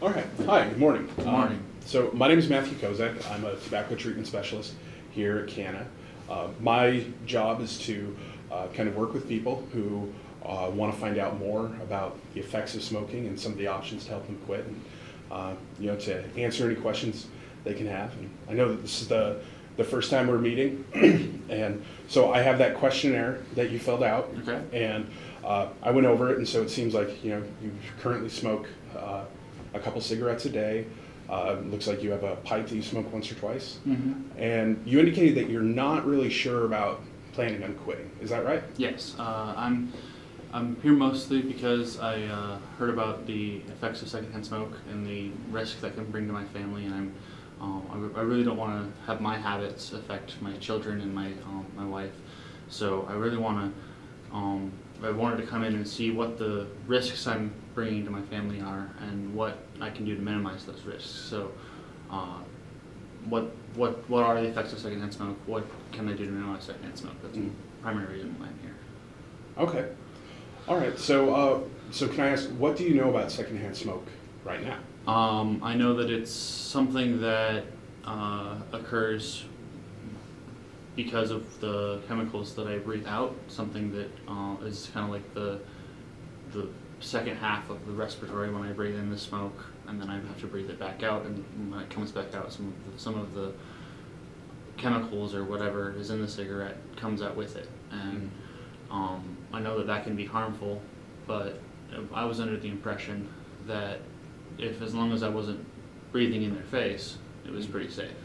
All right. Hi, good morning. Good morning. So my name is Matthew Kozak. I'm a tobacco treatment specialist here at CANA. My job is to kind of work with people who want to find out more about the effects of smoking and some of the options to help them quit, and to answer any questions they can have. And I know that this is the first time we're meeting, and so I have that questionnaire that you filled out. Okay. And I went over it, and so it seems like you currently smoke a couple cigarettes a day. Looks like you have a pipe that you smoke once or twice. Mm-hmm. And you indicated that you're not really sure about planning on quitting. Is that right? Yes. I'm here mostly because I heard about the effects of secondhand smoke and the risk that can bring to my family, and I really don't want to have my habits affect my children and my wife. So I really want to. I wanted to come in and see what the risks I'm bringing to my family are and what I can do to minimize those risks. So, what are the effects of secondhand smoke? What can I do to minimize secondhand smoke? That's the primary reason why I'm here. Okay. All right. So can I ask, what do you know about secondhand smoke right now? I know that it's something that occurs because of the chemicals that I breathe out, something that is kind of like the second half of the respiratory when I breathe in the smoke, and then I have to breathe it back out, and when it comes back out, some of the chemicals or whatever is in the cigarette comes out with it, and I know that can be harmful, but I was under the impression that as long as I wasn't breathing in their face, it was pretty safe.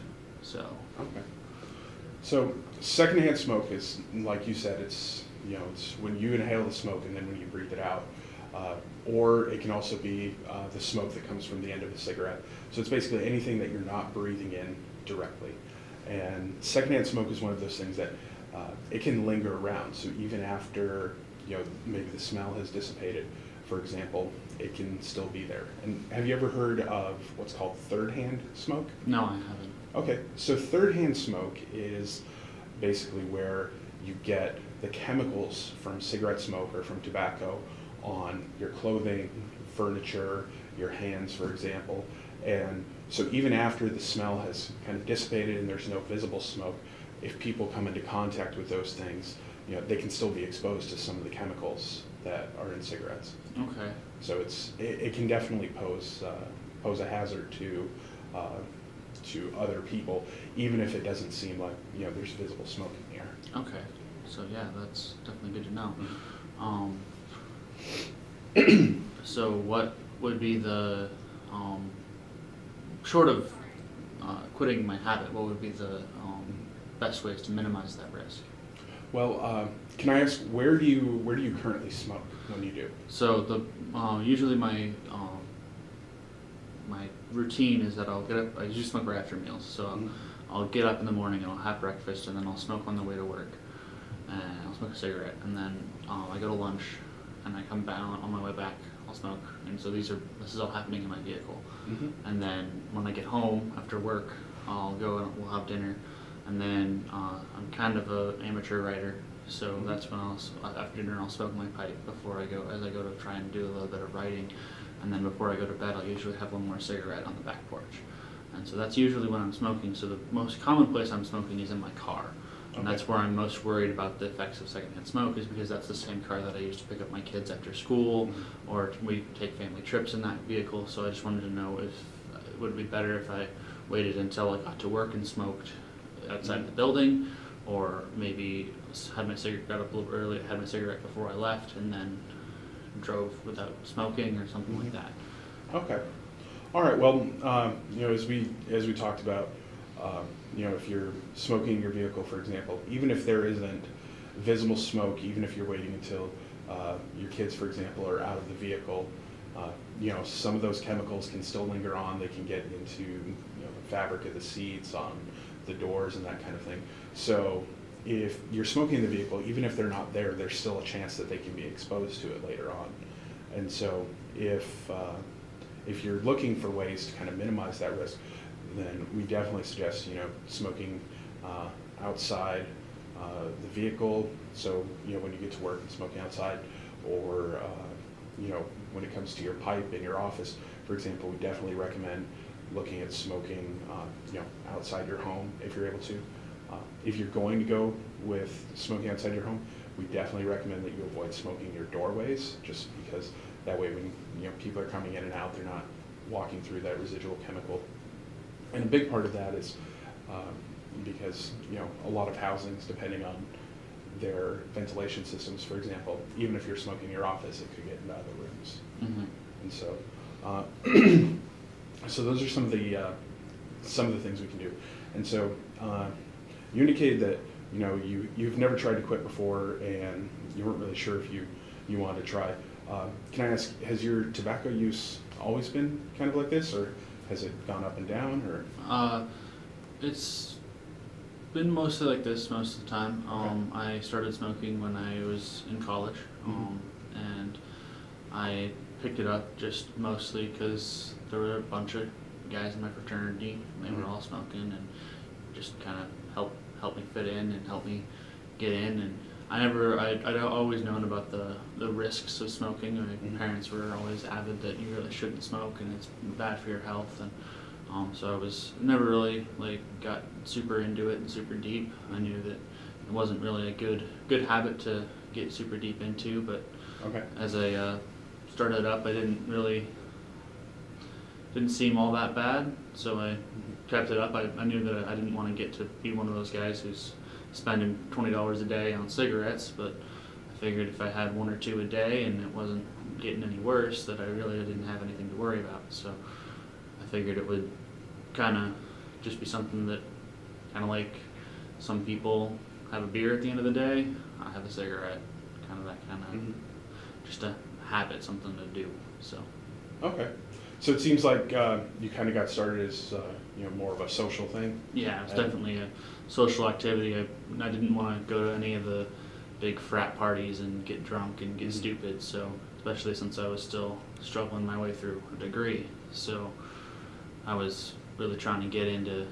So. Okay. So secondhand smoke is, like you said, it's when you inhale the smoke and then when you breathe it out, or it can also be the smoke that comes from the end of the cigarette. So it's basically anything that you're not breathing in directly. And secondhand smoke is one of those things that it can linger around. So even after maybe the smell has dissipated, for example, it can still be there. And have you ever heard of what's called third-hand smoke? No, I haven't. Okay, so third-hand smoke is basically where you get the chemicals from cigarette smoke or from tobacco on your clothing, furniture, your hands, for example. And so even after the smell has kind of dissipated and there's no visible smoke, if people come into contact with those things, they can still be exposed to some of the chemicals that are in cigarettes. Okay. So it can definitely pose a hazard to other people, even if it doesn't seem like there's visible smoke in the air. Okay, so yeah, that's definitely good to know. So what would be the short of quitting my habit? What would be the best ways to minimize that risk? Well, can I ask, where do you currently smoke when you do? So usually my routine is that I'll get up. I usually smoke right after meals. So I'll get up in the morning and I'll have breakfast, and then I'll smoke on the way to work, and I'll smoke a cigarette, and then I go to lunch, and I come back on my way back. I'll smoke, and so this is all happening in my vehicle. And then when I get home after work, I'll go and we'll have dinner, and then I'm kind of an amateur writer, so that's when after dinner I'll smoke my pipe as I go to try and do a little bit of writing. And then before I go to bed, I'll usually have one more cigarette on the back porch. And so that's usually when I'm smoking. So the most common place I'm smoking is in my car. And that's where I'm most worried about the effects of secondhand smoke, is because that's the same car that I use to pick up my kids after school, or we take family trips in that vehicle. So I just wanted to know if it would be better if I waited until I got to work and smoked outside the building, or maybe got up a little early, had my cigarette before I left, and then drove without smoking or something like that. Okay. All right. Well, as we talked about, if you're smoking in your vehicle, for example, even if there isn't visible smoke, even if you're waiting until your kids, for example, are out of the vehicle, some of those chemicals can still linger on. They can get into the fabric of the seats, on the doors, and that kind of thing. So if you're smoking in the vehicle, even if they're not there, there's still a chance that they can be exposed to it later on. And so if you're looking for ways to kind of minimize that risk, then we definitely suggest smoking outside the vehicle. So when you get to work and smoking outside, or when it comes to your pipe in your office, for example, we definitely recommend looking at smoking, outside your home if you're able to. If you're going to go with smoking outside your home, we definitely recommend that you avoid smoking your doorways, just because that way when people are coming in and out, they're not walking through that residual chemical. And a big part of that is because a lot of housings, depending on their ventilation systems, for example, even if you're smoking in your office, it could get into other rooms. Mm-hmm. And so, so those are some of the things we can do. And so, you indicated that you've never tried to quit before, and you weren't really sure if you wanted to try. Can I ask, has your tobacco use always been kind of like this, or has it gone up and down, or? It's been mostly like this most of the time. Okay. I started smoking when I was in college, and I picked it up just mostly because there were a bunch of guys in my fraternity, and they were all smoking, and just kind of helped me fit in and help me get in. And I'd always known about the risks of smoking. My parents were always avid that you really shouldn't smoke and it's bad for your health, and so I was never really got super into it and super deep. I knew that it wasn't really a good habit to get super deep into, but as I started up, I didn't seem all that bad, so I kept it up. I knew that I didn't want to get to be one of those guys who's spending $20 a day on cigarettes, but I figured if I had one or two a day and it wasn't getting any worse, that I really didn't have anything to worry about. So I figured it would kind of just be something that, kind of like some people have a beer at the end of the day, I have a cigarette, kind of that kind of just a habit, something to do. So. Okay. So it seems like you kind of got started as more of a social thing. Yeah, it was definitely a social activity. I didn't want to go to any of the big frat parties and get drunk and get stupid. So especially since I was still struggling my way through a degree, so I was really trying to get into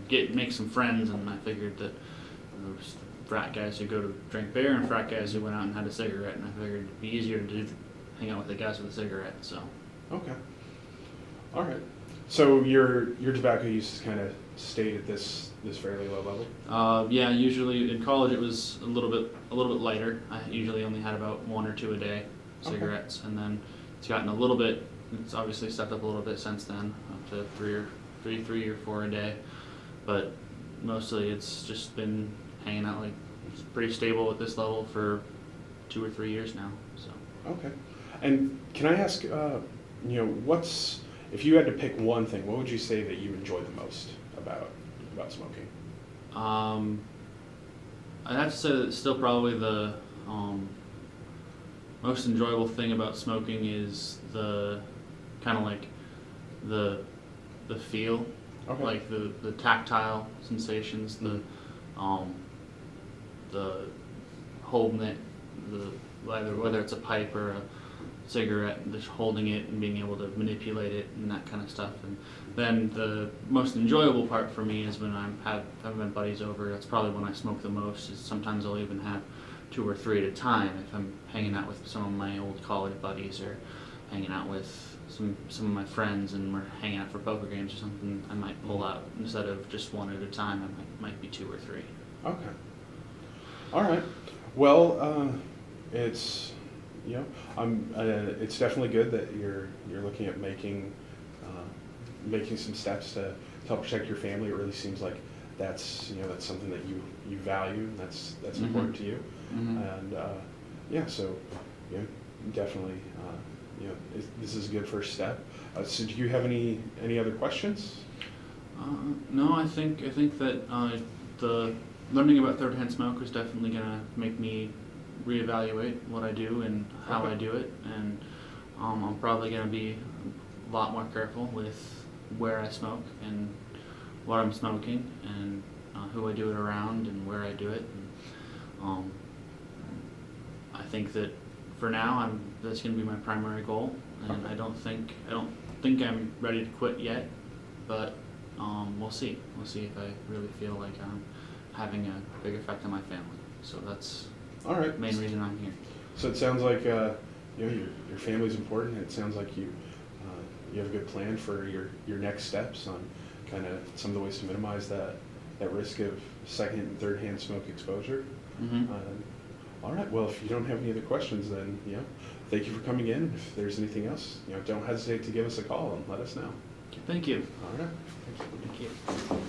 make some friends, and I figured that there was frat guys who go to drink beer and frat guys who went out and had a cigarette, and I figured it'd be easier to hang out with the guys with a cigarette. So. Okay. All right. So your tobacco use has kind of stayed at this fairly low level? Yeah, usually in college it was a little bit lighter. I usually only had about one or two a day cigarettes, and then it's gotten a little bit. It's obviously stepped up a little bit since then, up to three or four a day. But mostly it's just been hanging out it's pretty stable at this level for 2 or 3 years now. So. Okay. And can I ask, if you had to pick one thing, what would you say that you enjoy the most about smoking? I'd have to say that still probably the most enjoyable thing about smoking is the kind of the feel, like the tactile sensations, the holding it, whether it's a pipe or a cigarette, just holding it and being able to manipulate it and that kind of stuff. And then the most enjoyable part for me is when I've my buddies over. That's probably when I smoke the most. Is sometimes I'll even have 2 or 3 at a time if I'm hanging out with some of my old college buddies or hanging out with some of my friends and we're hanging out for poker games or something. I might pull out instead of just one at a time. It might be 2 or 3. Okay. All right. Well, it's it's definitely good that you're looking at making some steps to help protect your family. It really seems like that's something that you value. That's important to you. And so definitely this is a good first step. So do you have any other questions? No, I think that the learning about third-hand smoke is definitely gonna make me reevaluate what I do and how I do it, and I'm probably going to be a lot more careful with where I smoke and what I'm smoking and who I do it around and where I do it. And, I think that for now that's going to be my primary goal, and I don't think I'm ready to quit yet, but we'll see. We'll see if I really feel like I'm having a big effect on my family. So that's all right. Main reason I'm here. So it sounds like you know, your family's important. It sounds like you have a good plan for your next steps on kind of some of the ways to minimize that risk of second and third hand smoke exposure. Mm-hmm. All right. Well, if you don't have any other questions, then thank you for coming in. If there's anything else, don't hesitate to give us a call and let us know. Thank you. All right. Thank you. Thank you.